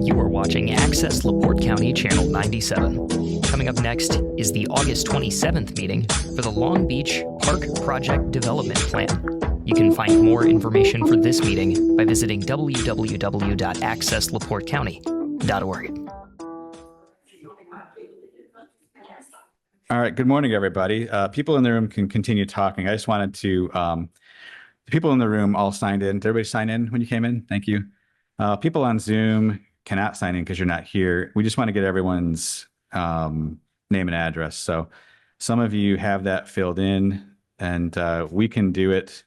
You are watching Access LaPorte County Channel 97. Coming up next is the August 27th meeting for the Long Beach Park Project Development Plan. You can find more information for this meeting by visiting www.accesslaportecounty.org. All right, good morning, everybody. People in the room can continue talking. I just wanted to, the people in the room all signed in. Did everybody sign in when you came in? Thank you. People on Zoom cannot sign in because you're not here. We just want to get everyone's name and address. So some of you have that filled in, and we can do it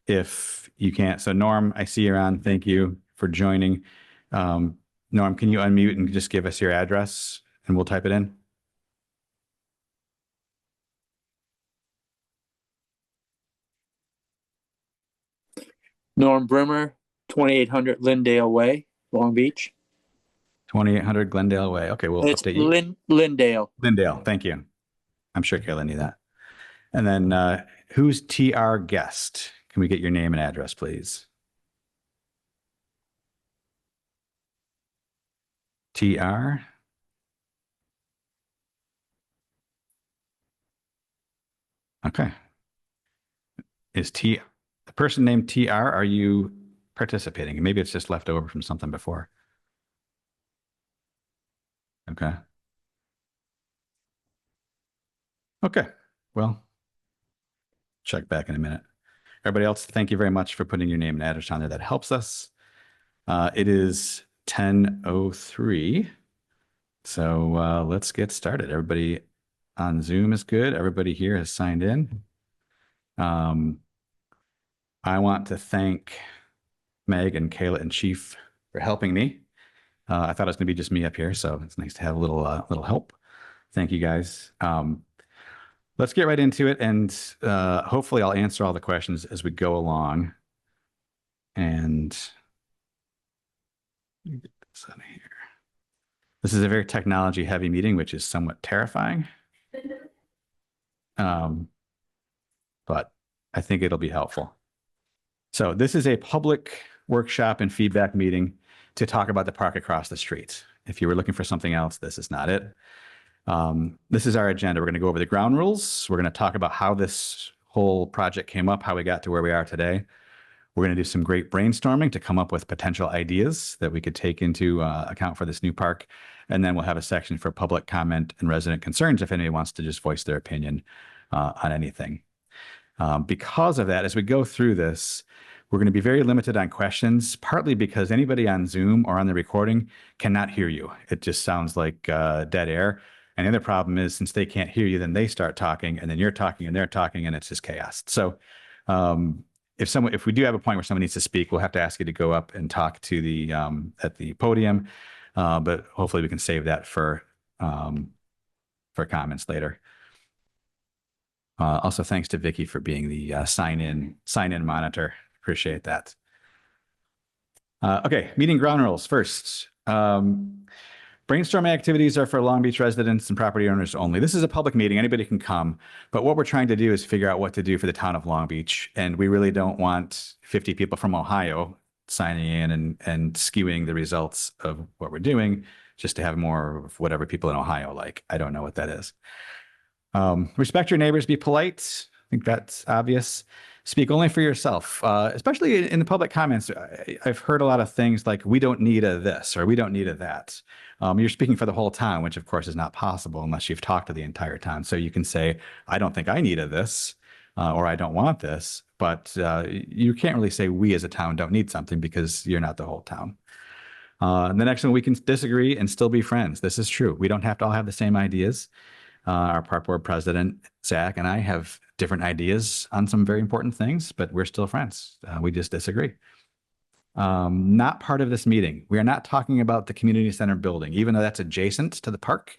if you can't. So Norm, I see you're on. Thank you for joining. Norm, can you unmute and just give us your address and we'll type it in? Norm Brimmer, 2800 Lindale Way, Long Beach. 2800 Glendale Way. Okay, we'll It's update you. Lindale. Lindale, thank you. I'm sure Kayla knew that. And then who's TR guest? Can we get your name and address, please? TR? Okay. Is the person named TR, are you participating? Maybe it's just left over from something before. Okay. Okay. Well, check back in a minute. Everybody else, thank you very much for putting your name and address on there. That helps us. It is 10:03. So let's get started. Everybody on Zoom is good. Everybody here has signed in. I want to thank Meg and Kayla and Chief for helping me. I thought it was going to be just me up here, so it's nice to have a little help. Thank you, guys. Let's get right into it, and hopefully I'll answer all the questions as we go along. And get this out of here. This is a very technology-heavy meeting, which is somewhat terrifying. But I think it'll be helpful. So this is a public workshop and feedback meeting to talk about the park across the street. If you were looking for something else, this is not it. This is our agenda. We're going to go over the ground rules. We're going to talk about how this whole project came up, how we got to where we are today. We're going to do some great brainstorming to come up with potential ideas that we could take into account for this new park. And then we'll have a section for public comment and resident concerns if anybody wants to just voice their opinion on anything. Because of that, as we go through this, we're going to be very limited on questions, partly because anybody on Zoom or on the recording cannot hear you. It just sounds like dead air. And the other problem is, since they can't hear you, then they start talking, and then you're talking and they're talking, and it's just chaos. So if we do have a point where someone needs to speak, we'll have to ask you to go up and talk to the at the podium. But hopefully we can save that for comments later. Also, thanks to Vicky for being the sign-in monitor. Appreciate that. Okay, meeting ground rules first. Brainstorming activities are for Long Beach residents and property owners only. This is a public meeting. Anybody can come. But what we're trying to do is figure out what to do for the town of Long Beach. And we really don't want 50 people from Ohio signing in and skewing the results of what we're doing just to have more of whatever people in Ohio like. I don't know what that is. Respect your neighbors, be polite. I think that's obvious. Speak only for yourself, especially in the public comments. I've heard a lot of things like, we don't need a this or we don't need a that. You're speaking for the whole town, which of course is not possible unless you've talked to the entire town. So you can say, I don't think I need a this or I don't want this, but you can't really say we as a town don't need something because you're not the whole town. The next one, we can disagree and still be friends. This is true. We don't have to all have the same ideas. Our park board president, Zach, and I have different ideas on some very important things, but we're still friends. We just disagree. Not part of this meeting. We are not talking about the community center building, even though that's adjacent to the park.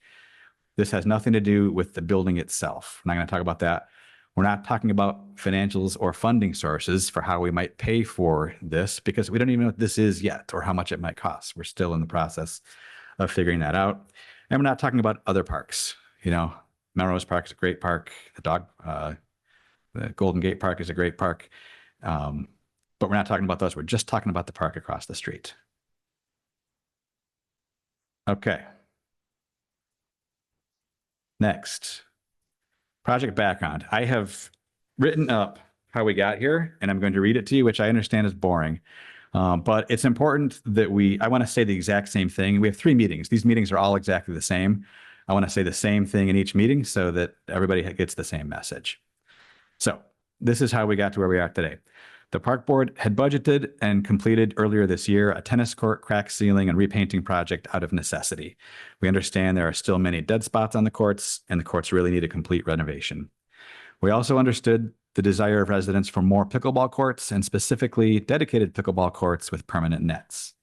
This has nothing to do with the building itself. I'm not going to talk about that. We're not talking about financials or funding sources for how we might pay for this because we don't even know what this is yet or how much it might cost. We're still in the process of figuring that out. And we're not talking about other parks. You know, Melrose Park is a great park. The Golden Gate Park is a great park. But we're not talking about those. We're just talking about the park across the street. Okay. Next, project background. I have written up how we got here, and I'm going to read it to you, which I understand is boring. But it's important that I want to say the exact same thing. We have 3 meetings. These meetings are all exactly the same. I want to say the same thing in each meeting so that everybody gets the same message. So this is how we got to where we are today. The park board had budgeted and completed earlier this year a tennis court crack ceiling and repainting project out of necessity. We understand there are still many dead spots on the courts, and the courts really need a complete renovation. We also understood the desire of residents for more pickleball courts, and specifically dedicated pickleball courts with permanent nets.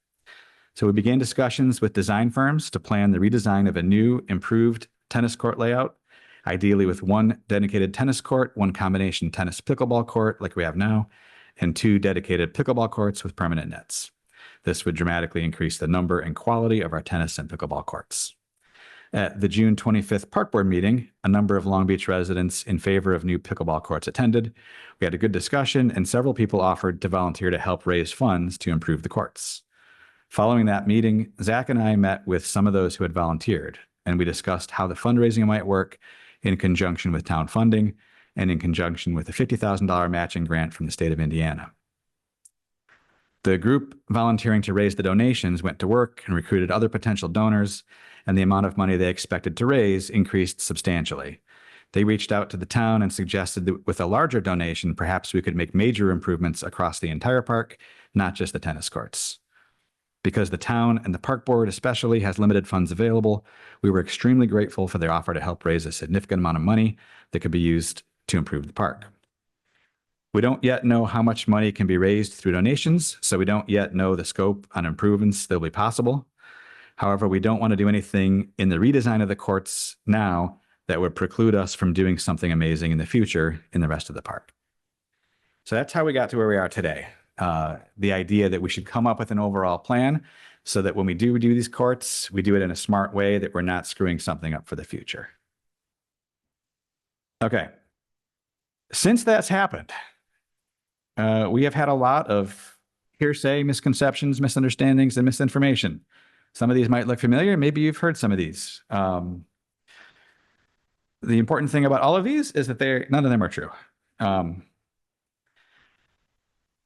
So we began discussions with design firms to plan the redesign of a new, improved tennis court layout, ideally with 1 dedicated tennis court, 1 combination tennis pickleball court like we have now, and 2 dedicated pickleball courts with permanent nets. This would dramatically increase the number and quality of our tennis and pickleball courts. At the June 25th Park Board meeting, a number of Long Beach residents in favor of new pickleball courts attended. We had a good discussion, and several people offered to volunteer to help raise funds to improve the courts. Following that meeting, Zach and I met with some of those who had volunteered, and we discussed how the fundraising might work in conjunction with town funding and in conjunction with a $50,000 matching grant from the state of Indiana. The group volunteering to raise the donations went to work and recruited other potential donors, and the amount of money they expected to raise increased substantially. They reached out to the town and suggested that with a larger donation, perhaps we could make major improvements across the entire park, not just the tennis courts. Because the town and the park board especially has limited funds available, we were extremely grateful for their offer to help raise a significant amount of money that could be used to improve the park. We don't yet know how much money can be raised through donations, so we don't yet know the scope on improvements that will be possible. However, we don't want to do anything in the redesign of the courts now that would preclude us from doing something amazing in the future in the rest of the park. So that's how we got to where we are today. The idea that we should come up with an overall plan so that when we do these courts, we do it in a smart way, that we're not screwing something up for the future. Okay. Since that's happened, we have had a lot of hearsay, misconceptions, misunderstandings, and misinformation. Some of these might look familiar. Maybe you've heard some of these. The important thing about all of these is that none of them are true.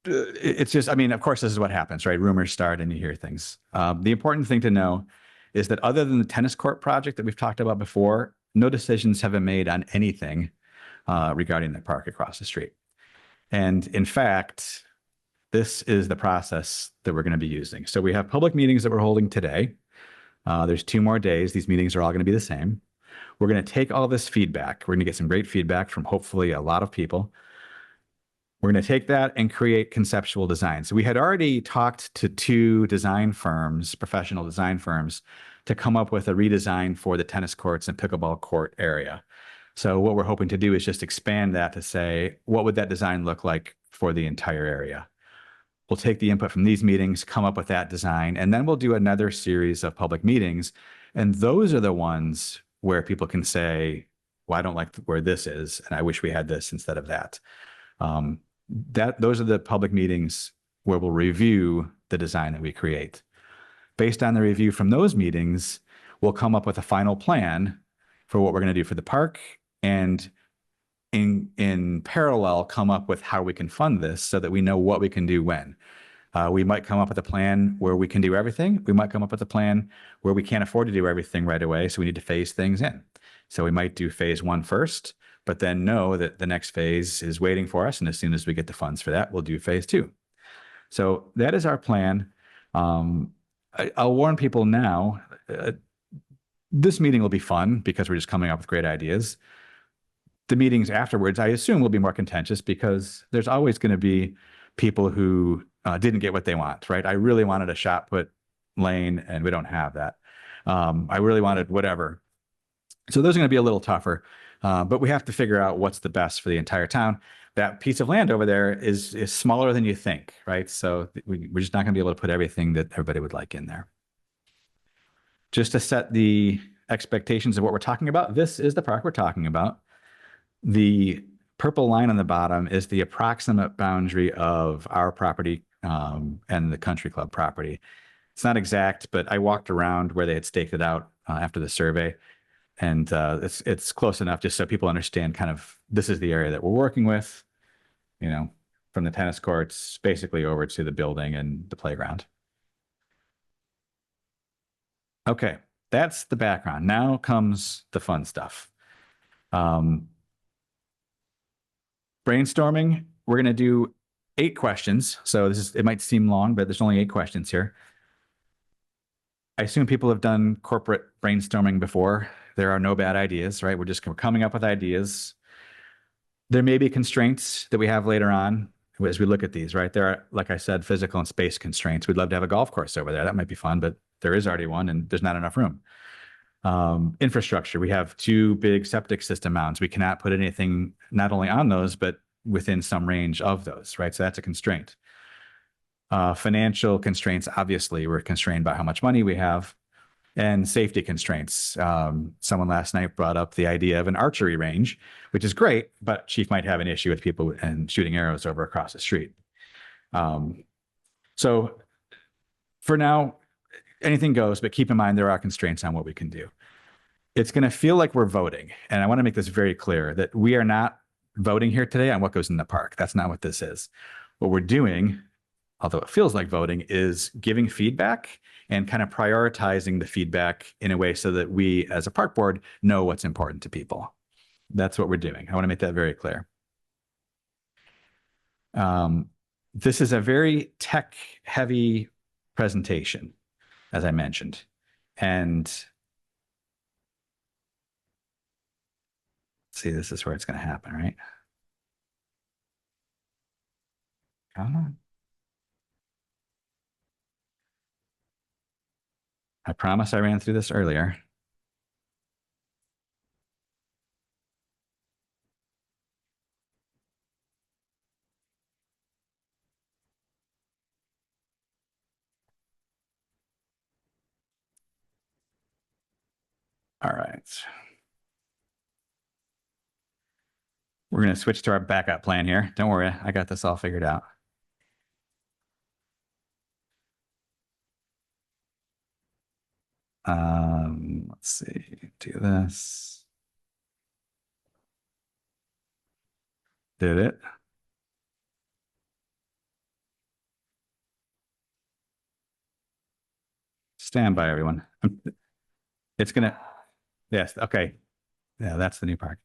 It's just, I mean, of course, this is what happens, right? Rumors start and you hear things. The important thing to know is that other than the tennis court project that we've talked about before, no decisions have been made on anything regarding the park across the street. And in fact, this is the process that we're going to be using. So we have public meetings that we're holding today. There's 2 more days. These meetings are all going to be the same. We're going to take all this feedback. We're going to get some great feedback from hopefully a lot of people. We're going to take that and create conceptual design. So we had already talked to 2 design firms, professional design firms, to come up with a redesign for the tennis courts and pickleball court area. So what we're hoping to do is just expand that to say, what would that design look like for the entire area? We'll take the input from these meetings, come up with that design, and then we'll do another series of public meetings. And those are the ones where people can say, well, I don't like where this is, and I wish we had this instead of that. Those are the public meetings where we'll review the design that we create. Based on the review from those meetings, we'll come up with a final plan for what we're going to do for the park, and in parallel, come up with how we can fund this so that we know what we can do when. We might come up with a plan where we can do everything. We might come up with a plan where we can't afford to do everything right away, so we need to phase things in. So we might do phase 1 first, but then know that the next phase is waiting for us, and as soon as we get the funds for that, we'll do phase 2. So that is our plan. I'll warn people now, this meeting will be fun because we're just coming up with great ideas. The meetings afterwards, I assume, will be more contentious because there's always going to be people who didn't get what they want, right? I really wanted a shot put lane and we don't have that. I really wanted whatever. So those are going to be a little tougher, but we have to figure out what's the best for the entire town. That piece of land over there is smaller than you think, right? So we're just not going to be able to put everything that everybody would like in there. Just to set the expectations of what we're talking about, this is the park we're talking about. The purple line on the bottom is the approximate boundary of our property and the country club property. It's not exact, but I walked around where they had staked it out after the survey, and it's close enough just so people understand kind of this is the area that we're working with, you know, from the tennis courts basically over to the building and the playground. Okay, that's the background. Now comes the fun stuff. Brainstorming, we're going to do 8 questions. So it might seem long, but there's only 8 questions here. I assume people have done corporate brainstorming before. There are no bad ideas, right? We're coming up with ideas. There may be constraints that we have later on as we look at these, right? There are, like I said, physical and space constraints. We'd love to have a golf course over there. That might be fun, but there is already one and there's not enough room. Infrastructure, we have 2 big septic system mounds. We cannot put anything not only on those, but within some range of those, right? So that's a constraint. Financial constraints, obviously, we're constrained by how much money we have, and safety constraints. Someone last night brought up the idea of an archery range, which is great, but chief might have an issue with people and shooting arrows over across the street. So for now, anything goes, but keep in mind there are constraints on what we can do. It's going to feel like we're voting, and I want to make this very clear that we are not voting here today on what goes in the park. That's not what this is. What we're doing, although it feels like voting, is giving feedback and kind of prioritizing the feedback in a way so that we as a park board know what's important to people. That's what we're doing. I want to make that very clear. This is a very tech heavy presentation, as I mentioned, and see, this is where it's going to happen, right? Come on. I promise I ran through this earlier. All right. We're going to switch to our backup plan here. Don't worry, I got this all figured out. Let's see, do this. Did it? Stand by, everyone. It's gonna, yes, okay. Yeah, that's the new park.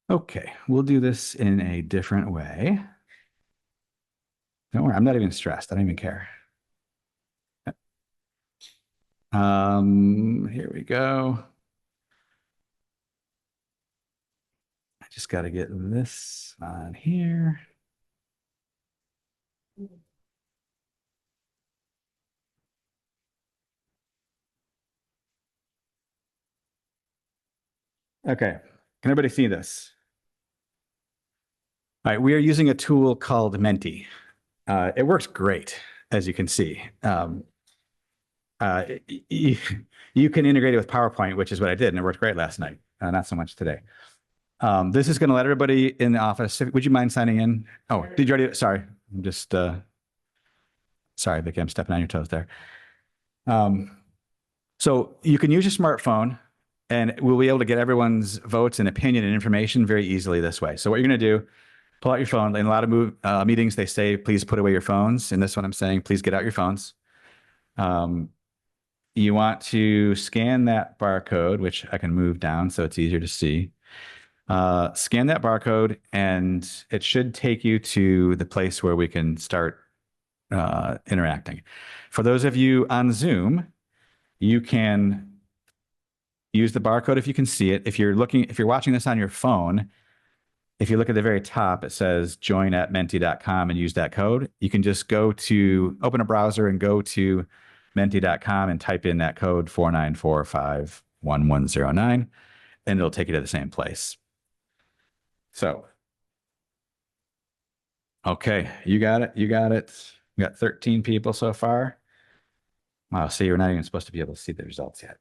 Okay, we'll do this in a different way. Don't worry, I'm not even stressed. I don't even care. Here we go. I just got to get this on here. Okay, can everybody see this? All right, we are using a tool called Menti. It works great, as you can see. You can integrate it with PowerPoint, which is what I did, and it worked great last night. Not so much today. This is going to let everybody in the office. Would you mind signing in? Oh, did you already? Sorry, I'm just sorry, Vicky, I'm stepping on your toes there. So you can use your smartphone, and we'll be able to get everyone's votes and opinion and information very easily this way. So what you're going to do, pull out your phone. In a lot of meetings, they say, please put away your phones. In this one, I'm saying, please get out your phones. You want to scan that barcode, which I can move down so it's easier to see. Scan that barcode, and it should take you to the place where we can start interacting. For those of you on Zoom, you can use the barcode if you can see it. If you're watching this on your phone, if you look at the very top, it says join@menti.com and use that code. You can just open a browser and go to menti.com and type in that code 49451109. and it'll take you to the same place. So, okay, you got it. You got it. We got 13 people so far. Wow, see, you're not even supposed to be able to see the results yet.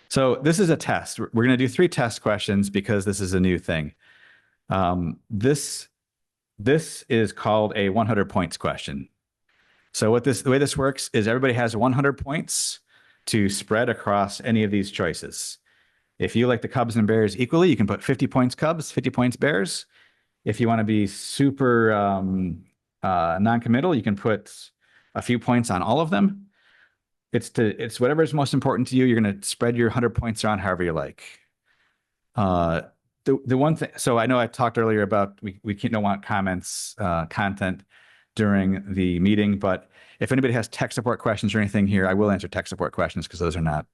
So this is a test. We're going to do 3 test questions because this is a new thing. This is called a 100 points question. So the way this works is everybody has 100 points to spread across any of these choices. If you like the Cubs and Bears equally, you can put 50 points Cubs, 50 points Bears. If you want to be super non-committal, you can put a few points on all of them. It's whatever is most important to you. You're going to spread your 100 points around however you like. The one thing, so I know I talked earlier about we don't want comments, content during the meeting, but if anybody has tech support questions or anything here, I will answer tech support questions because those are not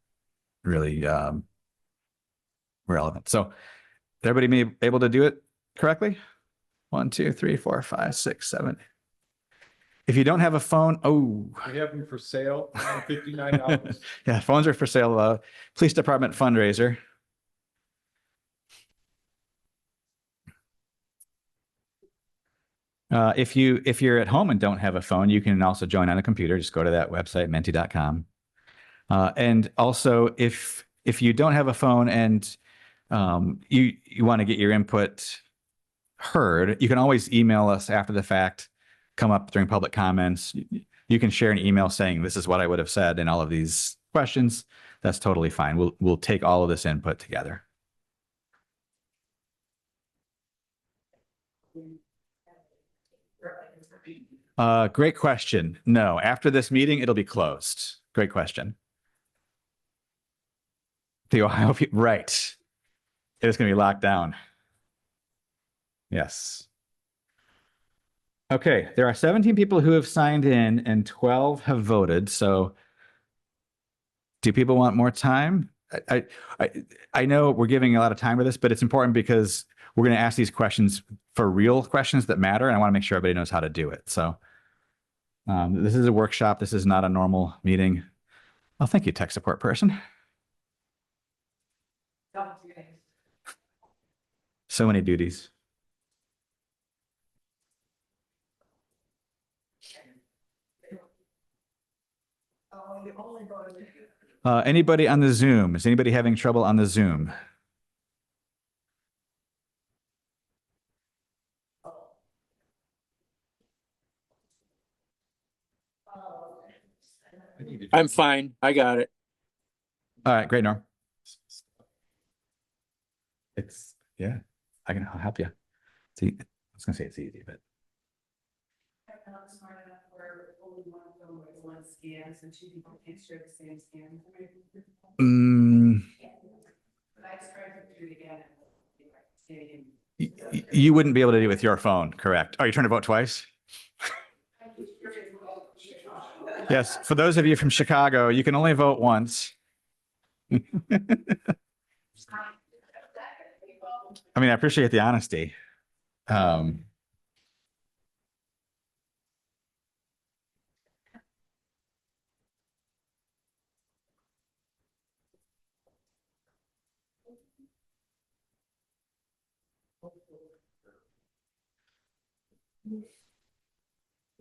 really relevant. So is everybody able to do it correctly? 1, 2, 3, 4, 5, 6, 7. If you don't have a phone, We have them for sale, $59. yeah, phones are for sale. Police department fundraiser. If you're at home and don't have a phone, you can also join on a computer. Just go to that website, menti.com. And also, if you don't have a phone and you want to get your input heard, you can always email us after the fact, come up during public comments. You can share an email saying, this is what I would have said in all of these questions. That's totally fine. We'll take all of this input together. Great question. No, after this meeting, it'll be closed. Great question. The Ohio people, right. It's going to be locked down. Yes. Okay, there are 17 people who have signed in and 12 have voted. So do people want more time? I know we're giving a lot of time to this, but it's important because we're going to ask these questions for real questions that matter, and I want to make sure everybody knows how to do it. So this is a workshop. This is not a normal meeting. Oh, thank you, tech support person. So many duties. Anybody on the Zoom? Is anybody having trouble on the Zoom? I'm fine. I got it. All right, great, Norm. Yeah, I'll help you. See, I was gonna say it's easy, but. I'm not smart enough where only one phone with one scan, so 2 people can't share the same scan. But I tried to do it again. You wouldn't be able to do it with your phone, correct? Oh, you're trying to vote twice? Yes, for those of you from Chicago, you can only vote once. I mean, I appreciate the honesty.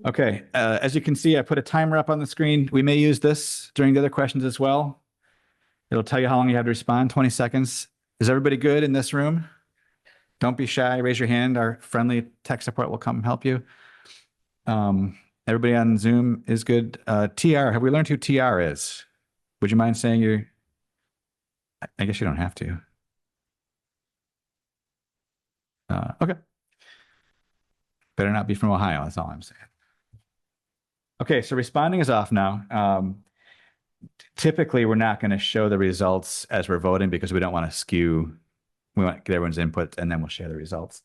Okay, as you can see, I put a timer up on the screen. We may use this during the other questions as well. It'll tell you how long you have to respond, 20 seconds. Is everybody good in this room? Don't be shy, raise your hand. Our friendly tech support will come help you. Everybody on Zoom is good. TR, have we learned who TR is? Would you mind saying your, I guess you don't have to. Okay. Better not be from Ohio, that's all I'm saying. Okay, so responding is off now. Typically, we're not going to show the results as we're voting because we don't want to skew. We want to get everyone's input and then we'll share the results.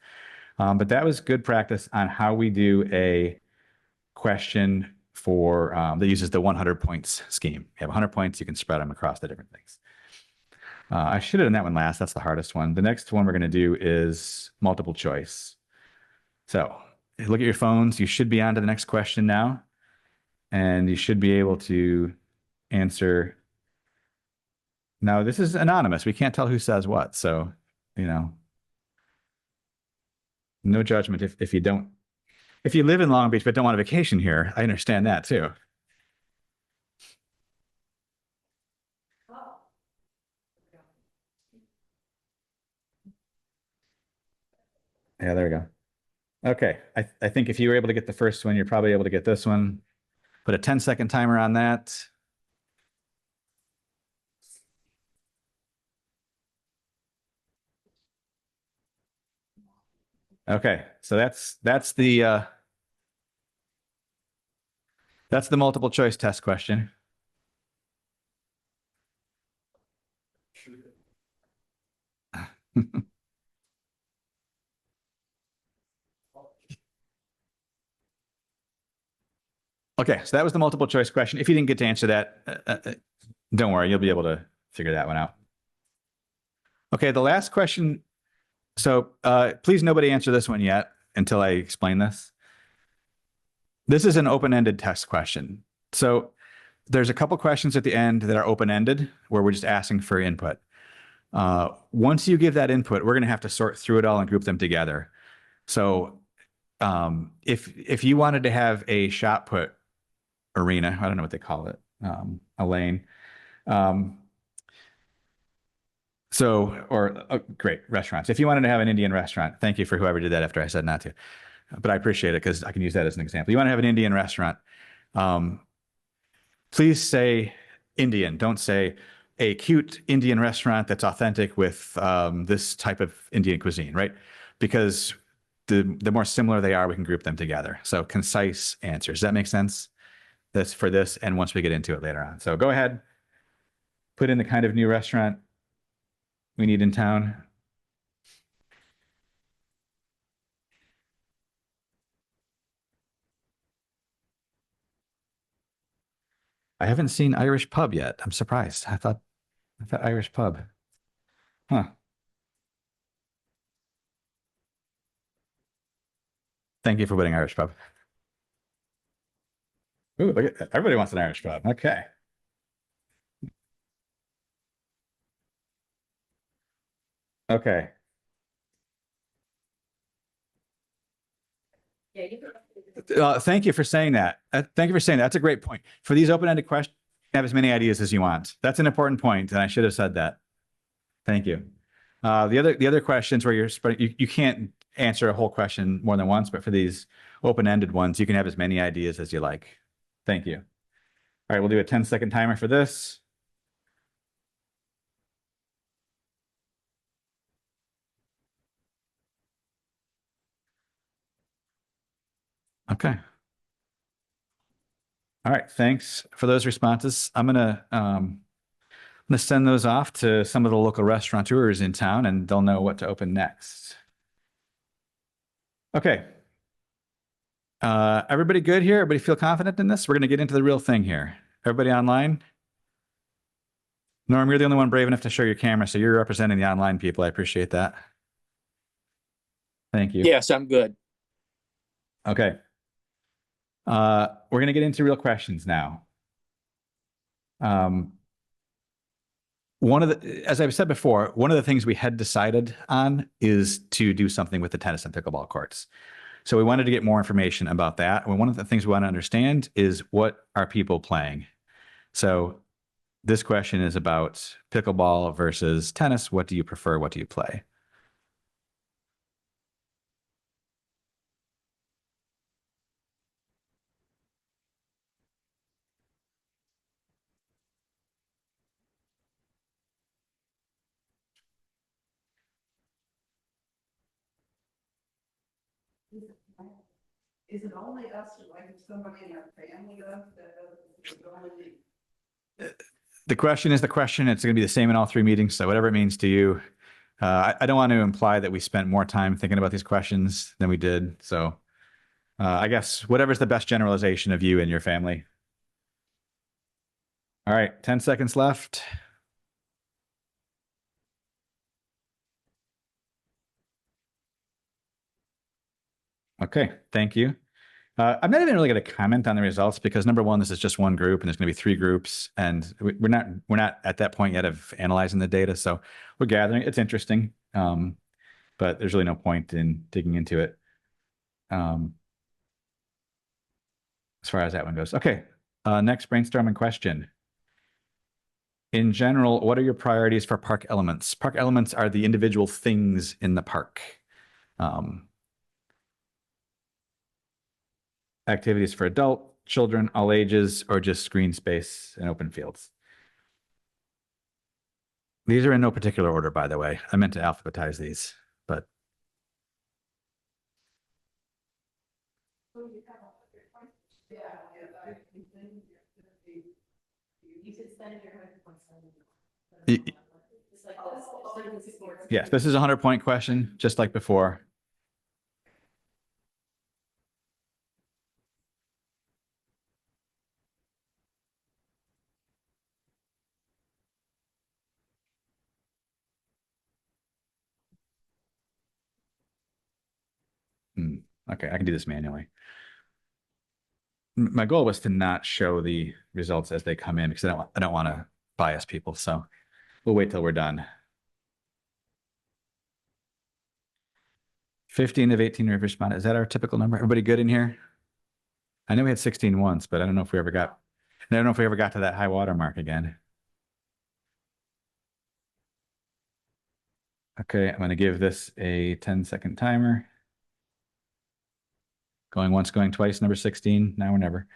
But that was good practice on how we do a question for that uses the 100 points scheme. You have 100 points, you can spread them across the different things. I should have done that one last. That's the hardest one. The next one we're going to do is multiple choice. So look at your phones. You should be on to the next question now. And you should be able to answer Now, this is anonymous. We can't tell who says what. So, you know, no judgment if you don't, if you live in Long Beach but don't want a vacation here, I understand that too. Oh. Yeah, there we go. Okay, I think if you were able to get the first one, you're probably able to get this one. Put a 10-second timer on that. Okay, so that's the multiple choice test question. Okay, so that was the multiple choice question. If you didn't get to answer that, don't worry, you'll be able to figure that one out. Okay, the last question. So please nobody answer this one yet until I explain this. This is an open-ended test question. So there's a couple questions at the end that are open-ended where we're just asking for input. Once you give that input, we're going to have to sort through it all and group them together. So if you wanted to have a shot put arena, I don't know what they call it, a lane. Great, restaurants. If you wanted to have an Indian restaurant, thank you for whoever did that after I said not to, but I appreciate it because I can use that as an example. You want to have an Indian restaurant, please say Indian. Don't say a cute Indian restaurant that's authentic with this type of Indian cuisine, right? Because the more similar they are, we can group them together. So concise answers. Does that make sense? That's for this, and once we get into it later on. So go ahead, put in the kind of new restaurant we need in town. I haven't seen Irish Pub yet. I'm surprised. I thought Irish Pub. Huh. Thank you for putting Irish Pub. Ooh, look at that. Everybody wants an Irish Pub. Okay. Okay. Yeah, you Thank you for saying that. Thank you for saying that. That's a great point. For these open-ended questions, have as many ideas as you want. That's an important point, and I should have said that. Thank you. The other questions where you can't answer a whole question more than once, but for these open-ended ones, you can have as many ideas as you like. Thank you. All right, we'll do a 10-second timer for this. Okay. All right, thanks for those responses. I'm gonna send those off to some of the local restaurateurs in town, and they'll know what to open next. Okay. Everybody good here? Everybody feel confident in this? We're gonna get into the real thing here. Everybody online? Norm, you're the only one brave enough to show your camera, so you're representing the online people. I appreciate that. Thank you. Yes, I'm good. Okay. We're going to get into real questions now. As I've said before, one of the things we had decided on is to do something with the tennis and pickleball courts. So we wanted to get more information about that. And one of the things we want to understand is, what are people playing? So this question is about pickleball versus tennis. What do you prefer? What do you play? Is it only us, or like if somebody in our family does, that is only? The question is the question. It's going to be the same in all three meetings. So whatever it means to you. I don't want to imply that we spent more time thinking about these questions than we did. So I guess whatever's the best generalization of you and your family. All right, 10 seconds left. Okay, thank you. I'm not even really going to comment on the results because number one, this is just one group and there's going to be 3 groups and we're not at that point yet of analyzing the data. So we're gathering. It's interesting. But there's really no point in digging into it. As far as that one goes. Okay. Next brainstorming question. In general, what are your priorities for park elements? Park elements are the individual things in the park. Activities for adult, children, all ages, or just green space and open fields. These are in no particular order, by the way. I meant to alphabetize these, but Yeah, I think then you could spend your 100 points on it. It's like this. yes, this is a 100-point question, just like before. Okay, I can do this manually. My goal was to not show the results as they come in because I don't want to bias people. So we'll wait till we're done. 15 of 18 rivers responded. Is that our typical number? Everybody good in here? I know we had 16 once, but I don't know if we ever got to that high water mark again. Okay, I'm going to give this a 10-second timer. Going once, going twice, number 16, now or never.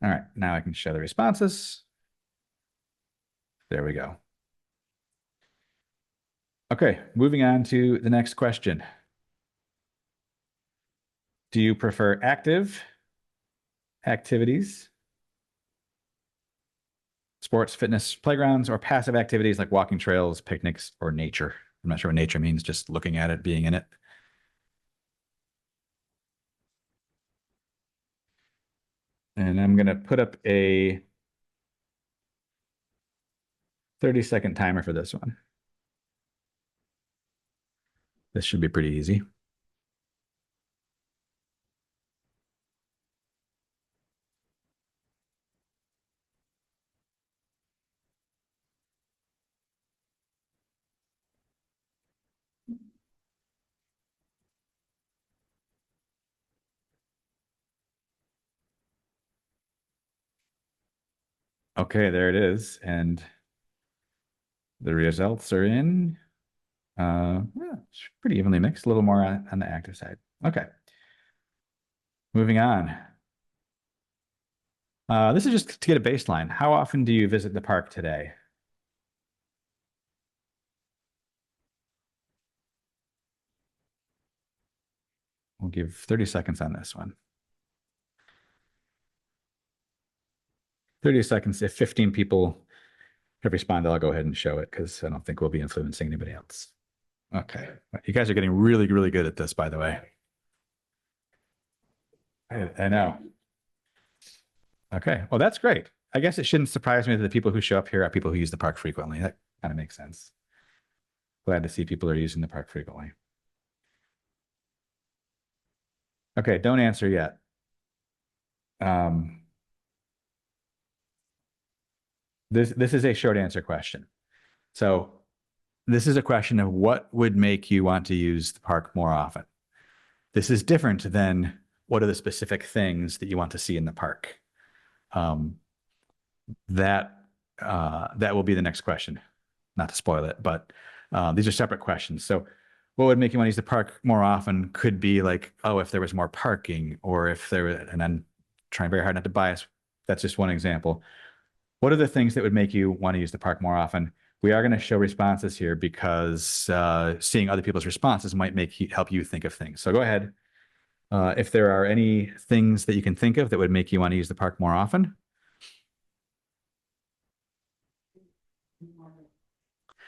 All right, now I can show the responses. There we go. Okay, moving on to the next question. Do you prefer active activities, sports, fitness, playgrounds, or passive activities like walking trails, picnics, or nature? I'm not sure what nature means, just looking at it, being in it. And I'm going to put up a 30-second timer for this one. This should be pretty easy. Okay, there it is. And the results are in. Yeah, it's pretty evenly mixed, a little more on the active side. Okay. Moving on. This is just to get a baseline. How often do you visit the park today? We'll give 30 seconds on this one. 30 seconds. If 15 people have responded, I'll go ahead and show it because I don't think we'll be influencing anybody else. Okay. You guys are getting really, really good at this, by the way. I know. Okay. Well, that's great. I guess it shouldn't surprise me that the people who show up here are people who use the park frequently. That kind of makes sense. Glad to see people are using the park frequently. Okay, don't answer yet. This is a short answer question. So this is a question of what would make you want to use the park more often. This is different than what are the specific things that you want to see in the park. That will be the next question. Not to spoil it, but these are separate questions. So what would make you want to use the park more often could be like, oh, if there was more parking, or if there were, and I'm trying very hard not to bias. That's just one example. What are the things that would make you want to use the park more often? We are going to show responses here because seeing other people's responses might help you think of things. So go ahead. If there are any things that you can think of that would make you want to use the park more often.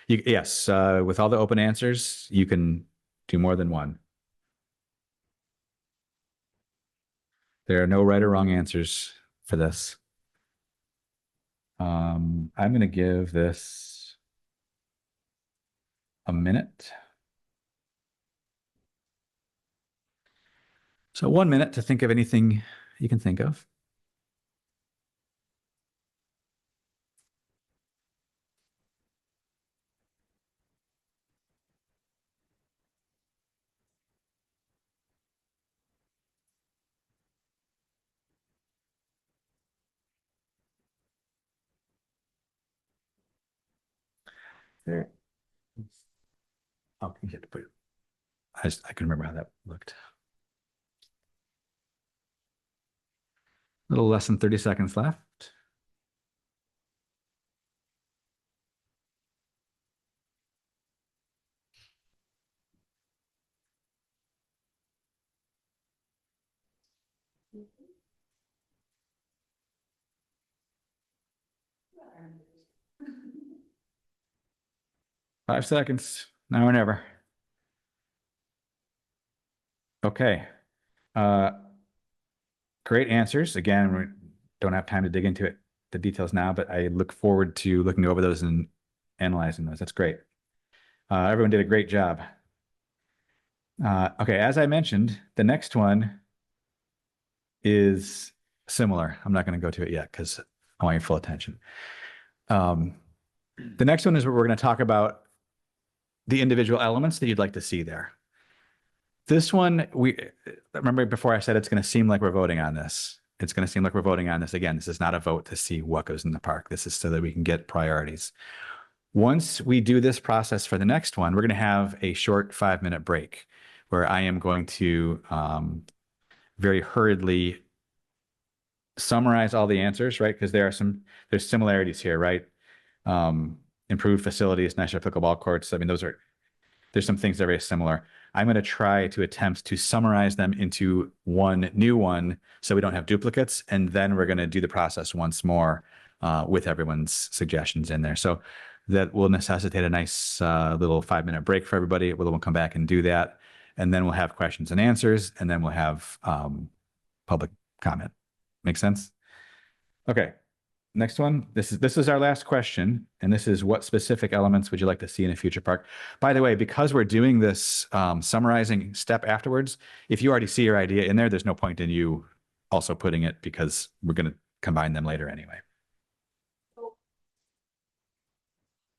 Yes, with all the open answers, you can do more than one. There are no right or wrong answers for this. I'm going to give this a minute. So 1 minute to think of anything you can think of. There. Oh, you have to put it. I can remember how that looked. A little less than 30 seconds left. Mm-hmm. 5 seconds, now or never. Okay. Uh, great answers. Again, we don't have time to dig into it, the details now, but I look forward to looking over those and analyzing those. That's great. Everyone did a great job. Okay, as I mentioned, the next one is similar. I'm not going to go to it yet because I want your full attention. The next one is where we're going to talk about the individual elements that you'd like to see there. This one, remember before I said it's going to seem like we're voting on this. It's going to seem like we're voting on this. Again, this is not a vote to see what goes in the park. This is so that we can get priorities. Once we do this process for the next one, we're going to have a short 5-minute break where I am going to very hurriedly summarize all the answers, right? Because there's similarities here, right? Improved facilities, nicer pickleball courts. I mean, there's some things that are very similar. I'm going to try to attempt to summarize them into one new one so we don't have duplicates. And then we're going to do the process once more with everyone's suggestions in there. So that will necessitate a nice little 5-minute break for everybody. We'll come back and do that. And then we'll have questions and answers. And then we'll have public comment. Make sense? Okay. Next one. This is our last question, and this is what specific elements would you like to see in a future park? By the way, because we're doing this summarizing step afterwards, if you already see your idea in there, there's no point in you also putting it because we're going to combine them later anyway.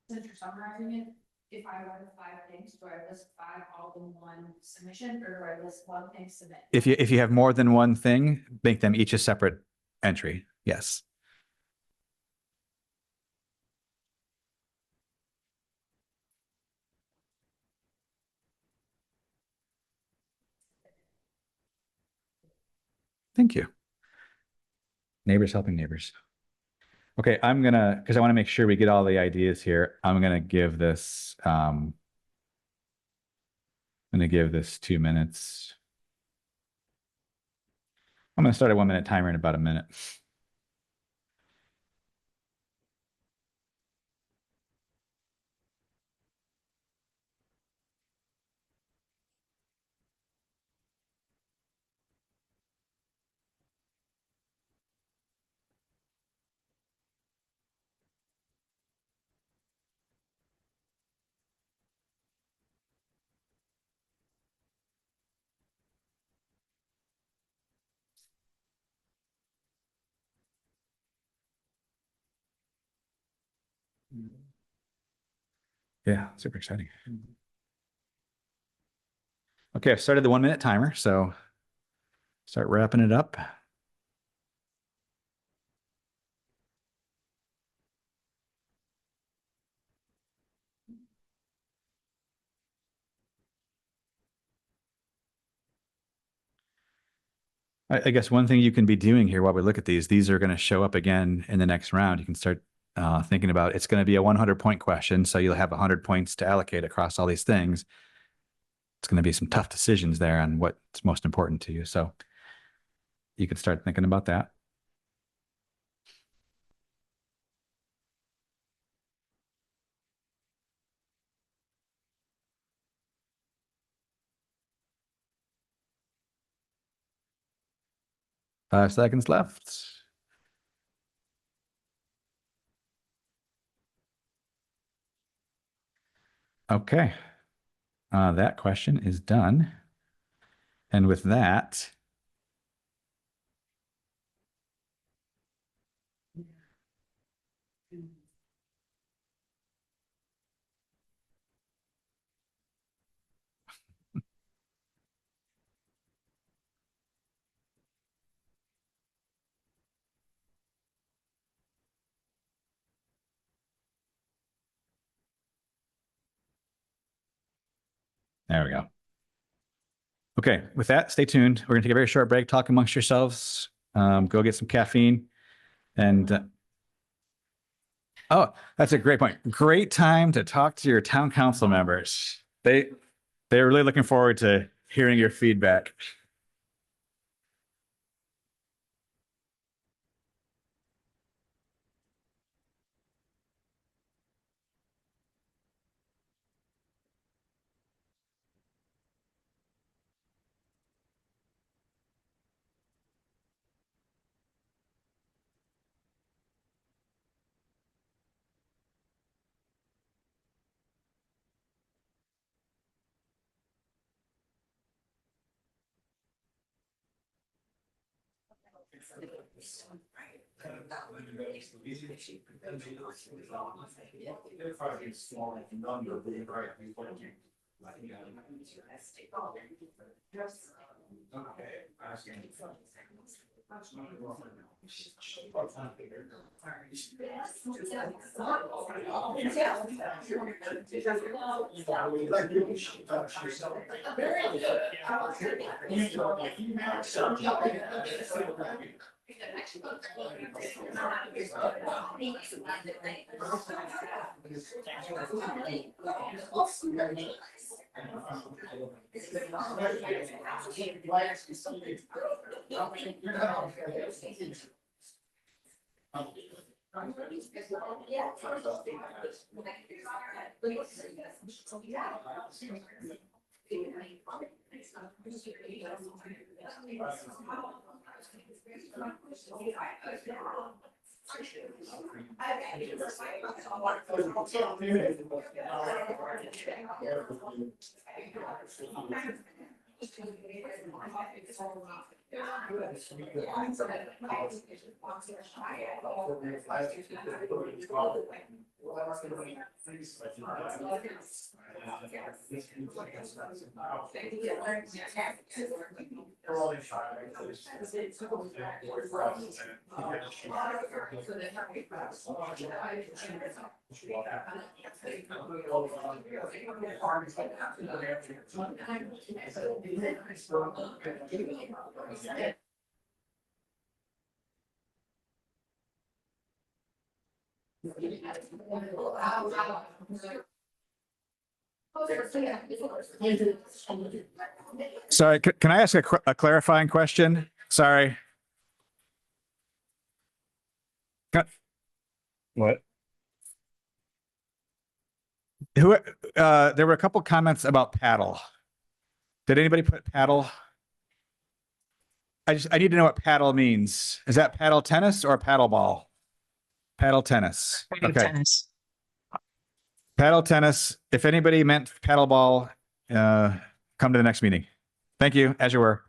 Since you're summarizing it, if I write 5 things, do I list 5 all in one submission, or do I list 1 thing submit? If you have more than one thing, make them each a separate entry. Yes. Thank you. Neighbors helping neighbors. Okay, because I want to make sure we get all the ideas here, I'm gonna give this 2 minutes. I'm gonna start a 1-minute timer in about a minute. Yeah, super exciting. Okay, I've started the 1-minute timer, so start wrapping it up. I guess one thing you can be doing here while we look at these are going to show up again in the next round. You can start thinking about it's going to be a 100-point question, so you'll have 100 points to allocate across all these things. It's going to be some tough decisions there on what's most important to you. So you could start thinking about that. Five seconds left. Okay. That question is done. And with that, There we go. Okay, with that, stay tuned. We're gonna take a very short break, talk amongst yourselves, go get some caffeine, and oh, that's a great point. Great time to talk to your town council members. They're really looking forward to hearing your feedback. Sorry, can I ask a clarifying question? Sorry. What? There were a couple comments about paddle. Did anybody put paddle? I need to know what paddle means. Is that paddle tennis or paddle ball? Paddle tennis. Okay. Tennis. Paddle tennis. If anybody meant paddle ball, come to the next meeting. Thank you, as you were.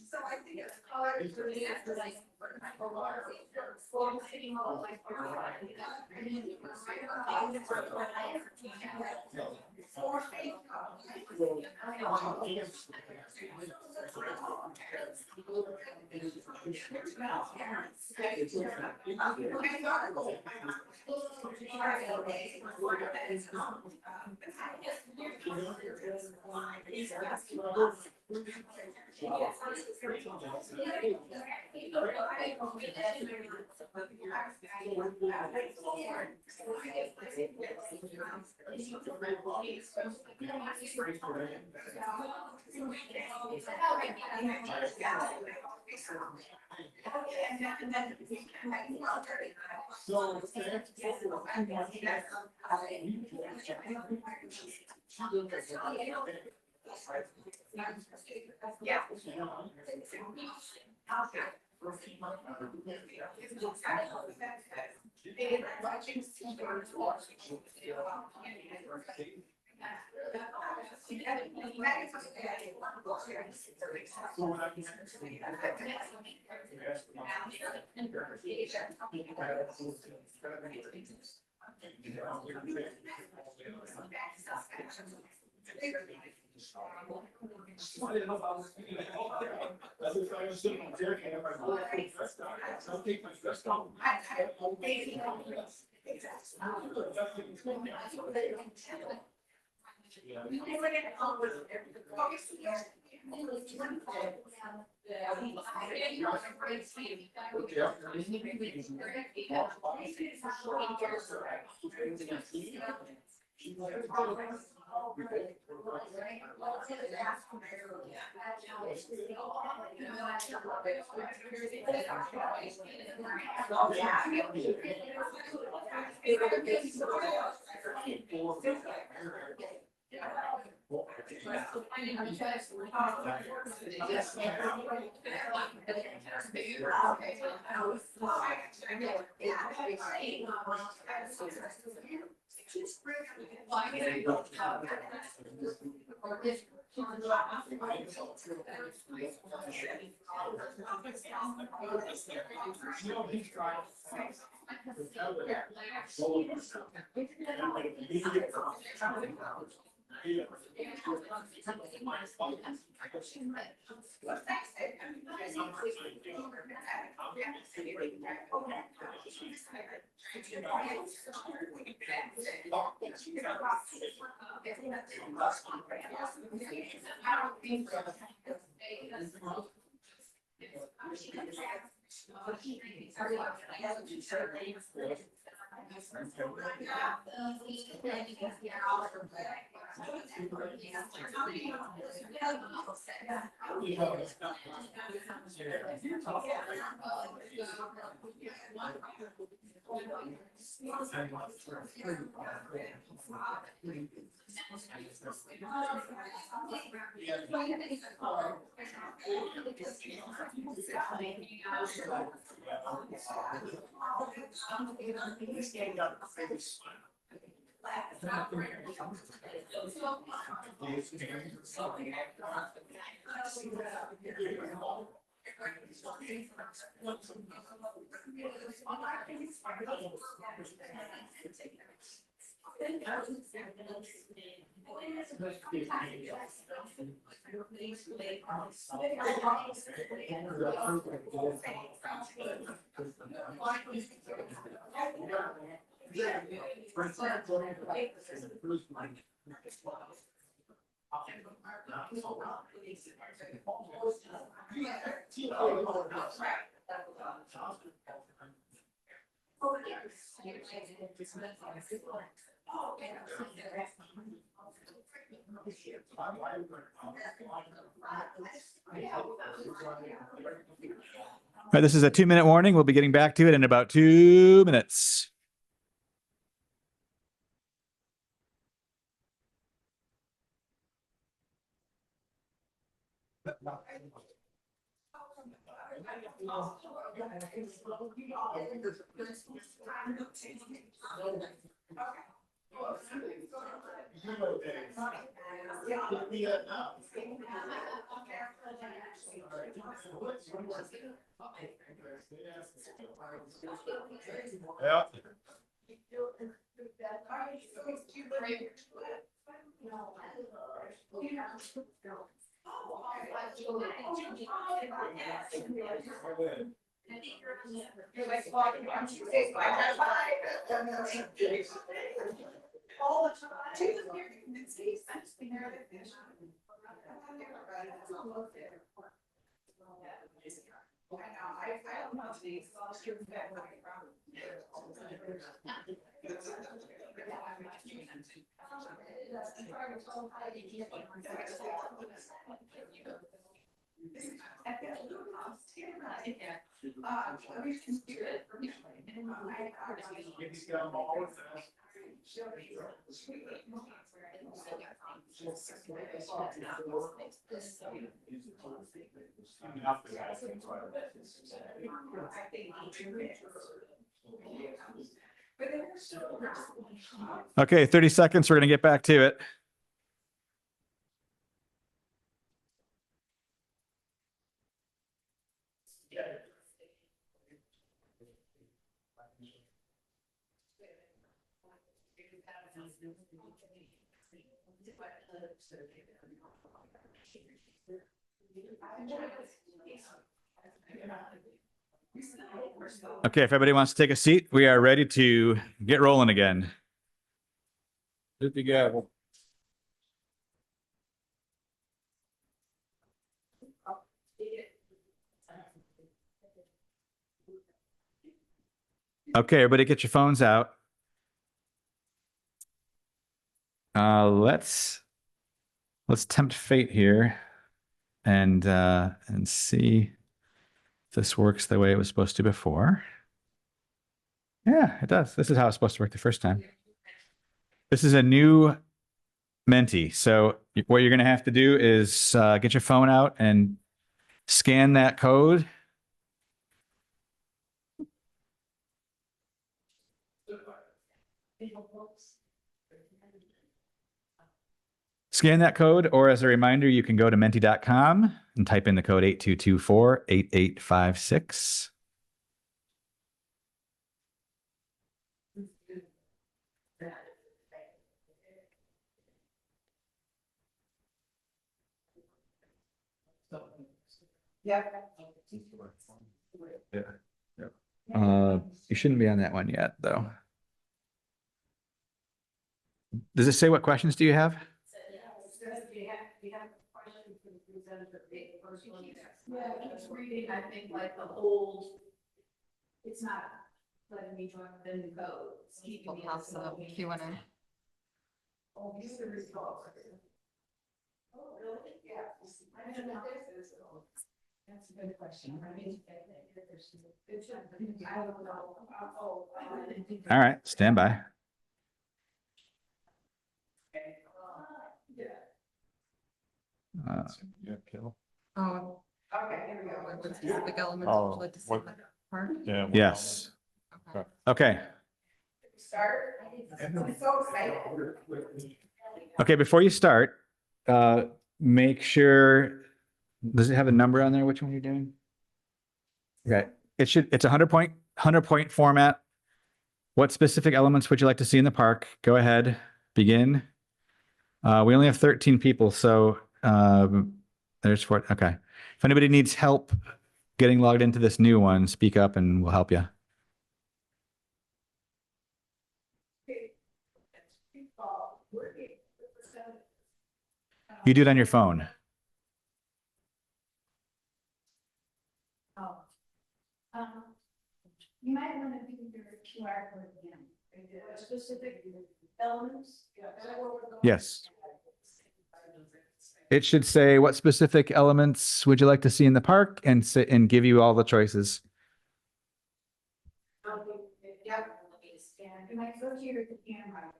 So I think it's colors for the after like. All right, this is a 2-minute warning. We'll be getting back to it in about 2 minutes. Yeah. All the time. I know, I don't know these, so I'll shoot back when Okay, 30 seconds. We're going to get back to it. Okay, if everybody wants to take a seat, we are ready to get rolling again. Hit the gavel. Okay, everybody get your phones out. Let's tempt fate here and see if this works the way it was supposed to before. Yeah, it does. This is how it's supposed to work the first time. This is a new Menti. So what you're going to have to do is get your phone out and scan that code. Scan that code, or as a reminder, you can go to menti.com and type in the code 8224-8856. Yeah. You shouldn't be on that one yet, though. Does it say what questions do you have? Yeah, it's reading, I think, like the old, it's not letting me join the new code. It's keeping me Pass on up the Q&A. Oh, these are results. Oh, really? Yeah. I don't know. That's a good question. I mean, I don't know. Oh. All right, stand by. Yeah, kill. Oh, Okay, here we go. what specific elements Oh, would you like to see what- in the part? Yeah. Yes. Okay. Okay. Start. I'm so excited. Okay, before you start, make sure, does it have a number on there? Which one you're doing? Okay, it's a 100 point format. What specific elements would you like to see in the park? Go ahead, begin. We only have 13 people, so there's 4. Okay. If anybody needs help getting logged into this new one, speak up and we'll help you. You do it on your phone. Oh. You might want to do your QR code again. Specific elements. Yes. It should say what specific elements would you like to see in the park and give you all the choices. Yeah, and I go here to the camera.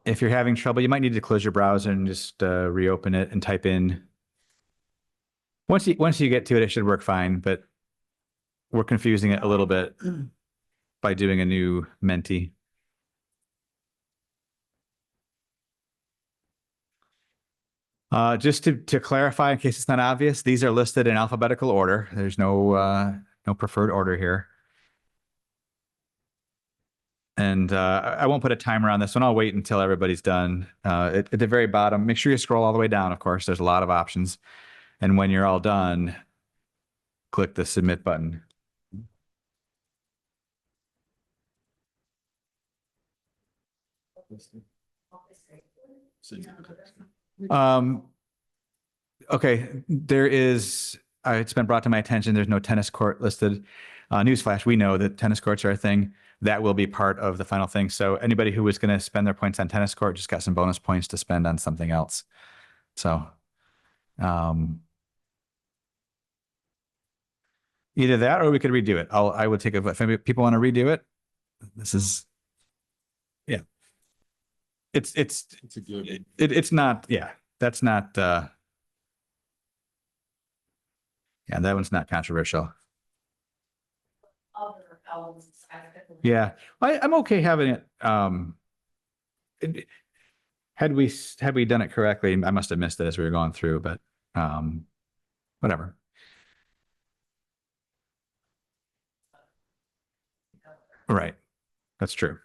if you're having trouble, you might need to close your browser and just reopen it and type in. Once you get to it, it should work fine, but we're confusing it a little bit by doing a new Menti. Just to clarify, in case it's not obvious, these are listed in alphabetical order. There's no preferred order here. And I won't put a timer on this one. I'll wait until everybody's done. At the very bottom, make sure you scroll all the way down, of course. There's a lot of options. And when you're all done, click the submit button. Okay, there is, it's been brought to my attention, there's no tennis court listed. Newsflash, we know that tennis courts are a thing. That will be part of the final thing. So anybody who was going to spend their points on tennis court just got some bonus points to spend on something else. So either that or we could redo it. I would take a vote. If people want to redo it, this is, yeah. It's a good. It's not, yeah, that's not, yeah, that one's not controversial. Other elements. Yeah, I'm okay having it. Had we done it correctly, I must have missed it as we were going through, but whatever. Right, that's true.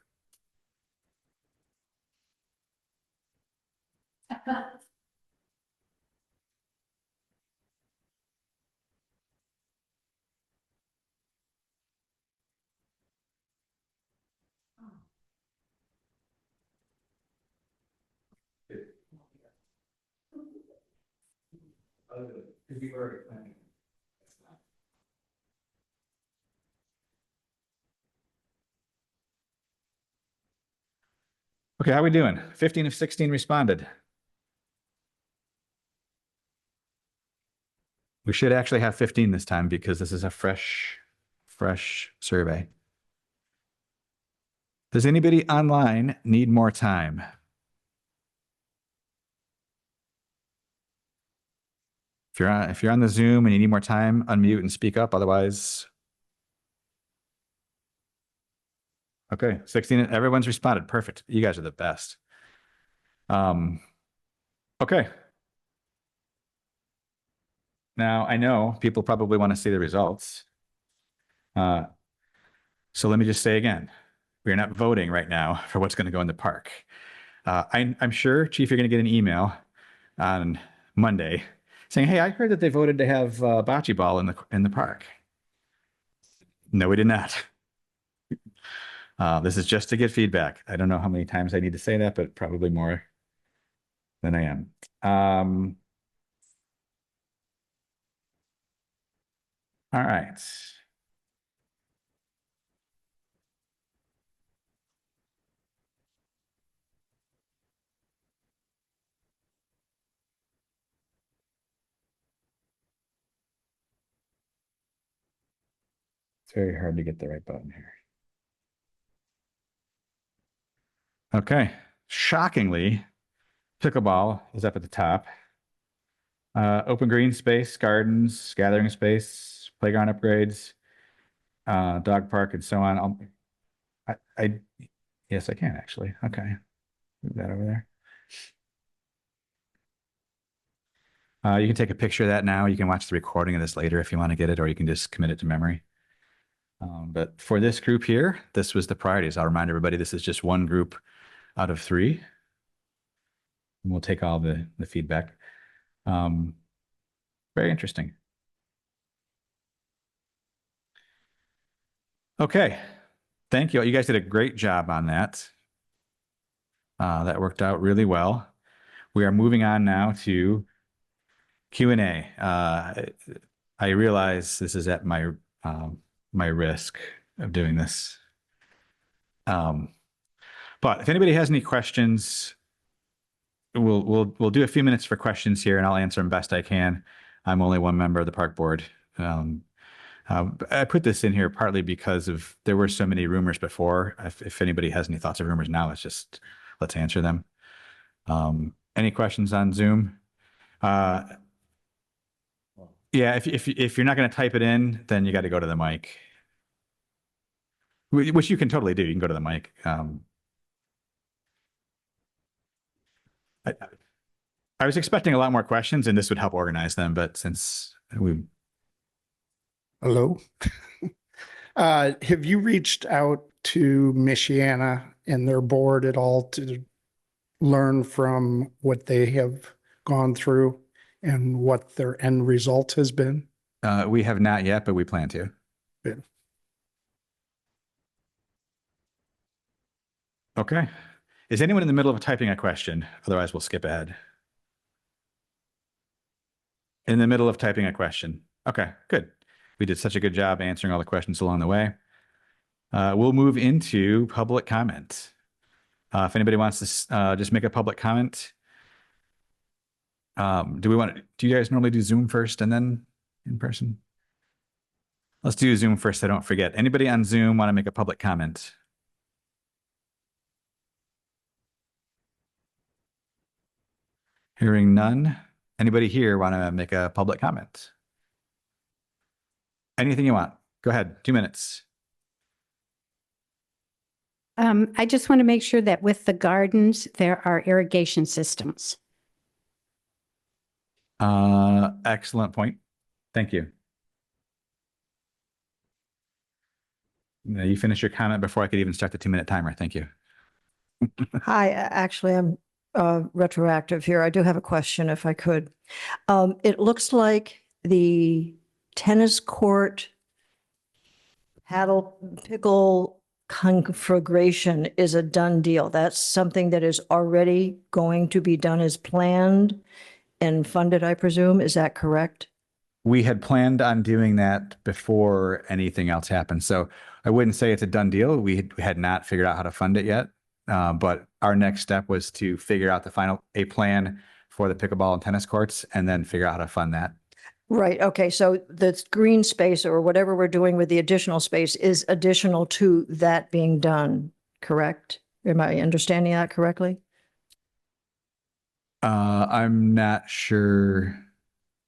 Okay, how we doing? 15 of 16 responded. We should actually have 15 this time because this is a fresh survey. Does anybody online need more time? If you're on the Zoom and you need more time, unmute and speak up. Otherwise, okay, 16. Everyone's responded. Perfect. You guys are the best. Okay. Now I know people probably want to see the results. So let me just say again, we're not voting right now for what's going to go in the park. I'm sure, Chief, you're going to get an email on Monday saying, "Hey, I heard that they voted to have bocce ball in the park." No, we did not. This is just to get feedback. I don't know how many times I need to say that, but probably more than I am. All right. It's very hard to get the right button here. Okay. Shockingly, pickleball is up at the top. Open green space, gardens, gathering space, playground upgrades, dog park, and so on. Yes, I can actually. Okay. Move that over there. You can take a picture of that now. You can watch the recording of this later if you want to get it, or you can just commit it to memory. But for this group here, this was the priorities. I'll remind everybody, this is just one group out of 3. And we'll take all the feedback. Very interesting. Okay. Thank you. You guys did a great job on that. That worked out really well. We are moving on now to Q&A. I realize this is at my my risk of doing this. But if anybody has any questions, we'll do a few minutes for questions here, and I'll answer them best I can. I'm only one member of the park board. I put this in here partly because there were so many rumors before. If anybody has any thoughts or rumors now, let's answer them. Any questions on Zoom? Yeah, if you're not going to type it in, then you got to go to the mic, which you can totally do. You can go to the mic. I was expecting a lot more questions, and this would help organize them, but since we Hello. Have you reached out to Michiana and their board at all to learn from what they have gone through and what their end result has been? we have not yet, but we plan to. Good. Okay. Is anyone in the middle of typing a question? Otherwise, we'll skip ahead. In the middle of typing a question. Okay, good. We did such a good job answering all the questions along the way. We'll move into public comment. If anybody wants to just make a public comment. Do you guys normally do Zoom first and then in person? Let's do Zoom first so I don't forget. Anybody on Zoom want to make a public comment? Hearing none. Anybody here want to make a public comment? Anything you want. Go ahead. 2 minutes. I just want to make sure that with the gardens, there are irrigation systems. Excellent point. Thank you. You finished your comment before I could even start the 2-minute timer. Thank you. Hi, actually, I'm retroactive here. I do have a question if I could. It looks like the tennis court paddle pickle configuration is a done deal. That's something that is already going to be done as planned and funded, I presume. Is that correct? We had planned on doing that before anything else happened. So I wouldn't say it's a done deal. We had not figured out how to fund it yet. But our next step was to figure out a plan for the pickleball and tennis courts and then figure out how to fund that. Right. Okay. So the green space or whatever we're doing with the additional space is additional to that being done, correct? Am I understanding that correctly? I'm not sure.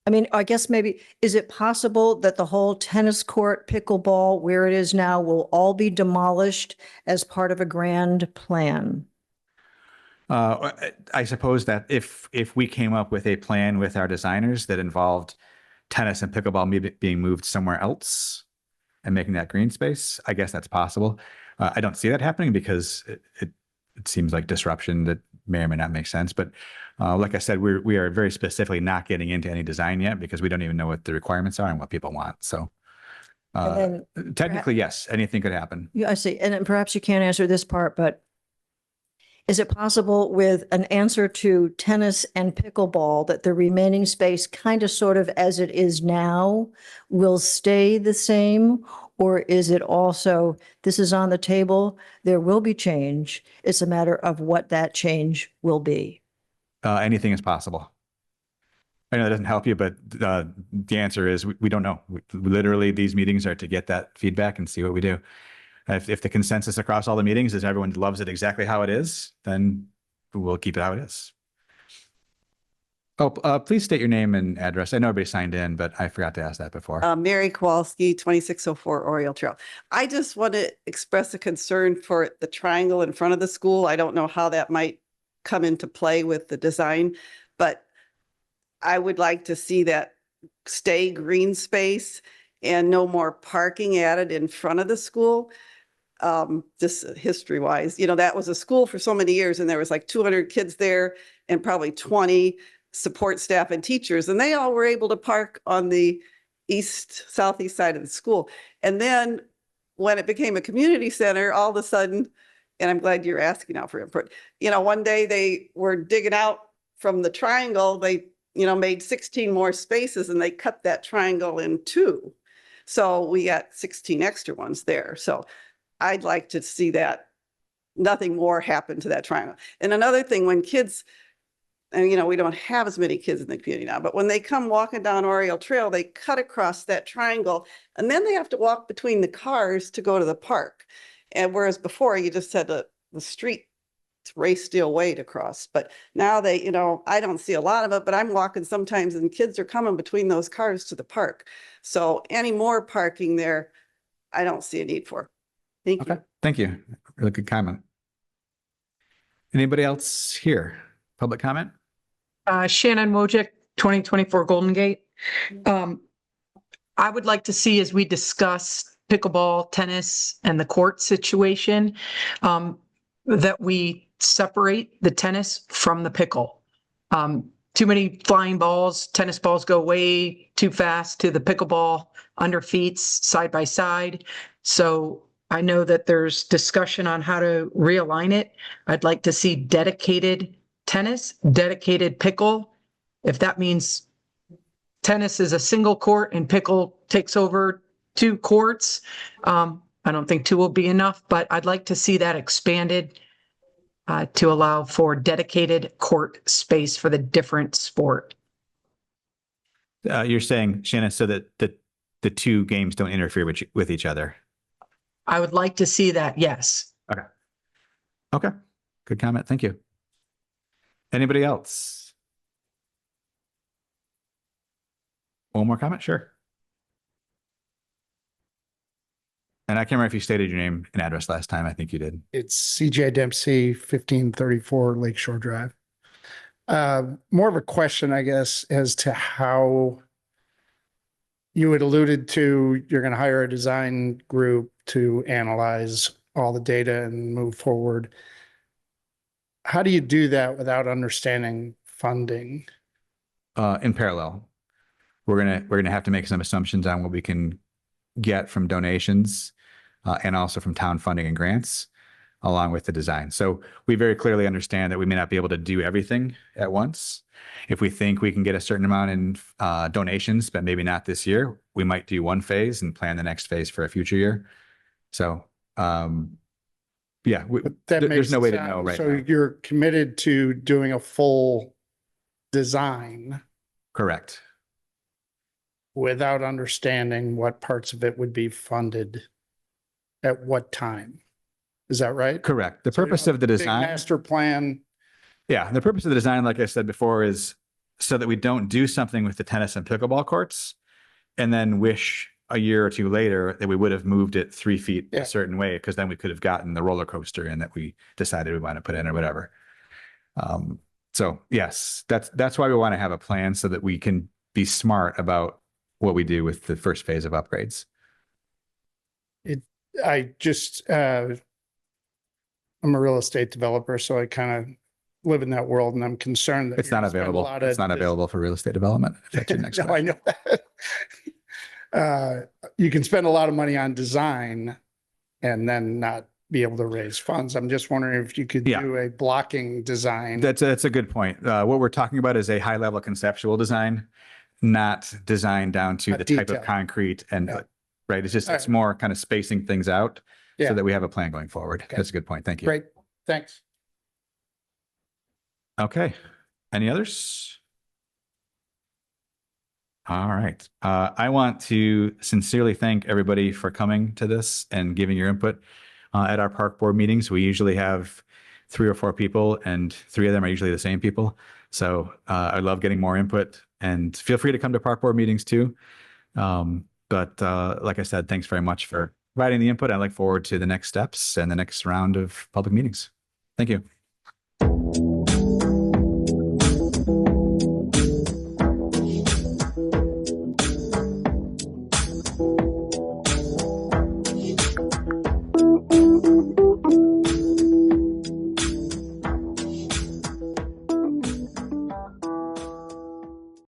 I mean, I guess maybe, is it possible that the whole tennis court, pickleball, where it is now, will all be demolished as part of a grand plan? I suppose that if we came up with a plan with our designers that involved tennis and pickleball maybe being moved somewhere else and making that green space, I guess that's possible. I don't see that happening because it seems like disruption that may or may not make sense. But like I said, we are very specifically not getting into any design yet because we don't even know what the requirements are and what people want. So technically, yes, anything could happen. Yeah, I see. And then perhaps you can't answer this part, but is it possible with an answer to tennis and pickleball that the remaining space kind of sort of as it is now will stay the same? Or is it also, this is on the table, there will be change. It's a matter of what that change will be. Anything is possible. I know that doesn't help you, but the answer is we don't know. Literally, these meetings are to get that feedback and see what we do. If the consensus across all the meetings is everyone loves it exactly how it is, then we'll keep it how it is. Oh, please state your name and address. I know everybody signed in, but I forgot to ask that before. Mary Kowalski, 2604 Oriole Trail. I just want to express a concern for the triangle in front of the school. I don't know how that might come into play with the design, but I would like to see that stay green space and no more parking added in front of the school. Just history wise, you know, that was a school for so many years and there was like 200 kids there and probably 20 support staff and teachers, and they all were able to park on the southeast side of the school. And then when it became a community center, all of a sudden, and I'm glad you're asking now for input, you know, one day they were digging out from the triangle, they, you know, made 16 more spaces and they cut that triangle in two. So we got 16 extra ones there. So I'd like to see that nothing more happen to that triangle. And another thing, when kids, and you know, we don't have as many kids in the community now, but when they come walking down Oriole Trail, they cut across that triangle and then they have to walk between the cars to go to the park. And whereas before you just had the street race steel way to cross. But now they, you know, I don't see a lot of it, but I'm walking sometimes and kids are coming between those cars to the park. So any more parking there, I don't see a need for. Thank Okay, you. thank you. Really good comment. Anybody else here? Public comment? Shannon Wojcik, 2024 Golden Gate. I would like to see, as we discuss pickleball, tennis, and the court situation, that we separate the tennis from the pickle. Too many flying balls, tennis balls go way too fast to the pickleball under feet side by side. So I know that there's discussion on how to realign it. I'd like to see dedicated tennis, dedicated pickle. If that means tennis is a single court and pickle takes over 2 courts, I don't think 2 will be enough, but I'd like to see that expanded to allow for dedicated court space for the different sport. You're saying, Shannon, so that the 2 games don't interfere with each other. I would like to see that, yes. Okay, good comment. Thank you. Anybody else? One more comment? Sure. And I can't remember if you stated your name and address last time. I think you did. It's CJ Dempsey, 1534 Lakeshore Drive. More of a question, I guess, as to how you had alluded to, you're going to hire a design group to analyze all the data and move forward. How do you do that without understanding funding? In parallel, we're gonna have to make some assumptions on what we can get from donations and also from town funding and grants, along with the design. So we very clearly understand that we may not be able to do everything at once. If we think we can get a certain amount in donations, but maybe not this year, we might do one phase and plan the next phase for a future year. So yeah, there's no way to know right now. So now. you're committed to doing a full design. Correct. Without understanding what parts of it would be funded at what time. Is that right? Correct. The So you purpose have of the a big design. master plan. Yeah, the purpose of the design, like I said before, is so that we don't do something with the tennis and pickleball courts and then wish a year or 2 later that we would have moved it 3 feet Yeah. a certain way, because then we could have gotten the roller coaster in that we decided we want to put in or whatever. So yes, that's why we want to have a plan, so that we can be smart about what we do with the first phase of upgrades. I just, I'm a real estate developer, so I kind of live in that world, and I'm concerned that It's not available. It's not available for real estate development. If that's your next No, I question. know that. You can spend a lot of money on design and then not be able to raise funds. I'm just wondering if you could Yeah. do a blocking design. That's a good point. What we're talking about is a high level conceptual design, not design down to Not the type of detailed. concrete and Yeah. right. It's just, All it's right. more kind of spacing things out Yeah. so that we have a plan going forward. Okay. That's a good point. Thank you. Great, thanks. Okay. Any others? All right. I want to sincerely thank everybody for coming to this and giving your input at our park board meetings. We usually have 3 or 4 people, and 3 of them are usually the same people. So I love getting more input, and feel free to come to park board meetings too. But like I said, thanks very much for providing the input. I look forward to the next steps and the next round of public meetings. Thank you.